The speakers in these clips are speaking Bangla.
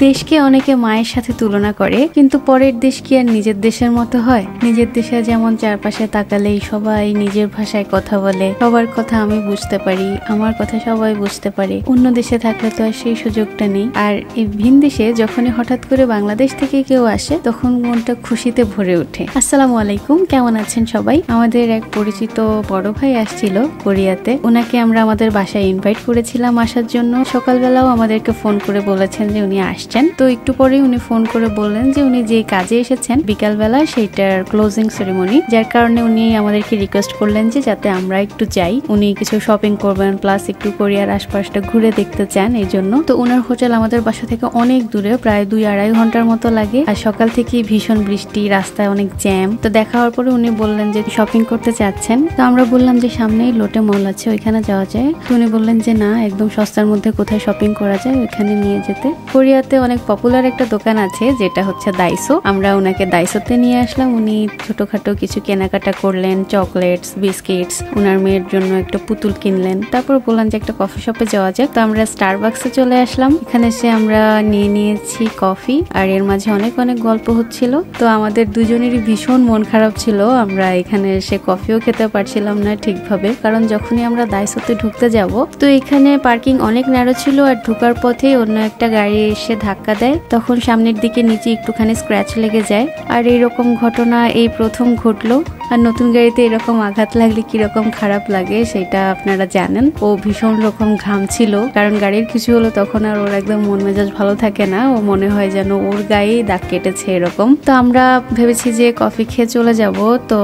দেশকে অনেকে মায়ের সাথে তুলনা করে, কিন্তু পরের দেশ কি আর নিজের দেশের মতো হয়? নিজের দেশে যেমন চারপাশে তাকালেই সবাই নিজের ভাষায় কথা বলে, সবার কথা আমি বুঝতে পারি, আমার কথা সবাই বুঝতে পারে। অন্য দেশে থাকলে তো আর সেই সুযোগটা নেই। আর এই ভিন দেশে যখনই হঠাৎ করে বাংলাদেশ থেকে কেউ আসে, তখন মনটা খুশিতে ভরে ওঠে। আসসালামু আলাইকুম, কেমন আছেন সবাই? আমাদের এক পরিচিত বড় ভাই আসছিল কোরিয়াতে। ওনাকে আমরা আমাদের বাসায় ইনভাইট করেছিলাম আসার জন্য। সকালবেলাও আমাদেরকে ফোন করে বলেছেন যে উনি আসছেন। তো একটু পরে উনি ফোন করে বললেন যে উনি যে কাজে এসেছেন বিকালবেলা সেইটার ক্লোজিং সেরিমনি, যার কারণে উনি আমাদেরকে রিকোয়েস্ট করলেন যে যাতে আমরা একটু যাই। উনি কিছু শপিং করবেন, প্লাস একটু কোরিয়ার আশপাশটা ঘুরে দেখতে চান, এই জন্য। তো ওনার হোটেল আমাদের বাসা থেকে অনেক দূরে, প্রায় 2-2.5 ঘন্টার মতো লাগে। আর সকাল থেকে ভীষণ বৃষ্টি, রাস্তায় অনেক জ্যাম। তো দেখা হওয়ার পরে উনি বললেন যে শপিং করতে চাচ্ছেন। তো আমরা বললাম যে সামনেই লোটে মল আছে, ওইখানে যাওয়া যায়। তো উনি বললেন যে না, একদম সস্তার মধ্যে কোথায় শপিং করা যায় ওইখানে নিয়ে যেতে। কোরিয়াতে অনেক পপুলার একটা দোকান আছে যেটা হচ্ছে দাইসো। আমরা ওনাকে দাইসোতে নিয়ে আসলাম। উনি ছোটখাটো কিছু কেনাকাটা করলেন, চকলেটস, বিস্কিটস, ওনার মেয়ের জন্য একটা পুতুল কিনলেন। তারপর বললাম যে একটা কফি শপে যাওয়া যাক। তো আমরা স্টারবাক্সে চলে আসলাম। এখানে এসে আমরা নিয়ে নিয়েছি কফি, আর এর মাঝে অনেক অনেক গল্প হচ্ছিল। তো আমাদের দুজনেরই ভীষণ মন খারাপ ছিল। আমরা এখানে এসে কফিও খেতে পারছিলাম না ঠিকভাবে, কারণ যখনই আমরা দাইসোতে ঢুকতে যাব, তো এখানে পার্কিং অনেক ন্যারো ছিল। আর ঢুকার পথে অন্য একটা গাড়ি এসে ধাক্কা দেয়, তখন সামনের দিকে নিচে একটুখানি স্ক্র্যাচ লেগে যায়। আর এইরকম ঘটনা এই প্রথম ঘটলো। আর নতুন গাড়িতে এরকম আঘাত লাগলে কিরকম খারাপ লাগে সেটা আপনারা জানেন। ও ভীষণ রকম ঘামছিল, কারণ গাড়ির কিছু হলো তখন আর ওর একদম মন মেজাজ ভালো থাকে না। ও মনে হয় যেন ওর গায়েই দাগ কেটেছে এরকম। তো আমরা ভেবেছি যে কফি খেয়ে চলে যাব। তো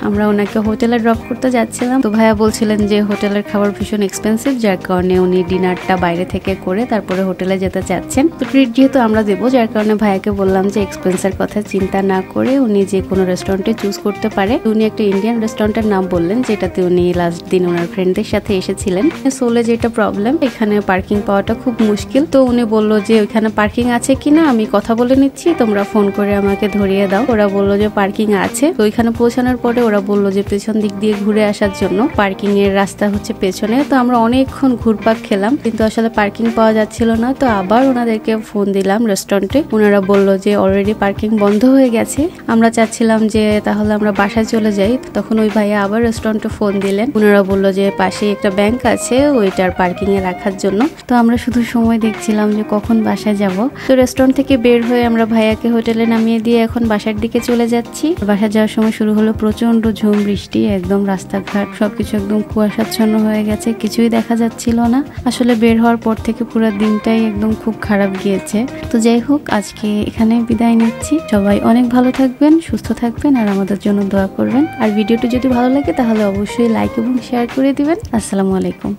আমরা ওনাকে হোটেলে ড্রপ করতে যাচ্ছিলাম। তো ভাইয়া বলছিলেন যে হোটেলের খাবার ভীষণ এক্সপেন্সিভ, যার কারণে উনি ডিনারটা বাইরে থেকে করে তারপরে হোটেলে যেতে চাচ্ছেন। তো ট্রিট যেহেতু আমরা দেবো, যার কারণে ভাইয়াকে বললাম যে এক্সপেন্সের কথা চিন্তা না করে উনি যে কোনো রেস্টুরেন্টে চুজ করতে পারে। উনি একটা ইন্ডিয়ান রেস্টুরেন্টের নাম বললেন, যেটাতে উনি লাস্ট দিন ওনার ফ্রেন্ডদের সাথে এসেছিলেন। সোলে যেটা প্রবলেম, এখানে পার্কিং পাওয়াটা খুব মুশকিল। তো উনি বললো যে ওইখানে পার্কিং আছে কিনা আমি কথা বলে নিচ্ছি, তোমরা ফোন করে আমাকে ধরিয়ে দাও। ওরা বললো যে পার্কিং আছে। তো ওইখানে পৌঁছানোর পরে ওরা বললো যে পেছন দিক দিয়ে ঘুরে আসার জন্য, পার্কিং এর রাস্তা হচ্ছে পেছনে। তো আমরা অনেকক্ষণ ঘুরপাক খেলাম, কিন্তু আসলে পার্কিং পাওয়া যাচ্ছিল না। তো আবার ওনাদেরকে ফোন দিলাম রেস্টুরেন্টে। ওনারা বললো যে অলরেডি পার্কিং বন্ধ হয়ে গেছে। আমরা চাচ্ছিলাম যে তাহলে আমরা বাসায় চলে যাই। তখন ওই ভাইয়া আবার রেস্টুরেন্টে ফোন দিলেন। ওনারা বললো যে পাশে একটা ব্যাংক আছে, ওইটার পার্কিং এ রাখার জন্য। তো আমরা শুধু সময় দেখছিলাম যে কখন বাসায় যাব। তো রেস্টুরেন্ট থেকে বের হয়ে আমরা ভাইয়াকে হোটেলে নামিয়ে দিয়ে এখন বাসার দিকে চলে যাচ্ছি। বাসা যাওয়ার সময় শুরু হলো প্রচন্ড ঝুম বৃষ্টি। একদম রাস্তাঘাট সবকিছু একদম কুয়াশাচ্ছন্ন হয়ে গেছে, কিছুই দেখা যাচ্ছিল না। আসলে বের হওয়ার পর থেকে পুরো দিনটাই একদম খুব খারাপ গিয়েছে। তো যাই হোক, আজকে এখানে বিদায় নিচ্ছি। সবাই অনেক ভালো থাকবেন, সুস্থ থাকবেন, আর আমাদের জন্য দোয়া করবেন। আর ভিডিওটি যদি ভালো লাগে তাহলে অবশ্যই লাইক এবং শেয়ার করে দিবেন। আসসালামু আলাইকুম।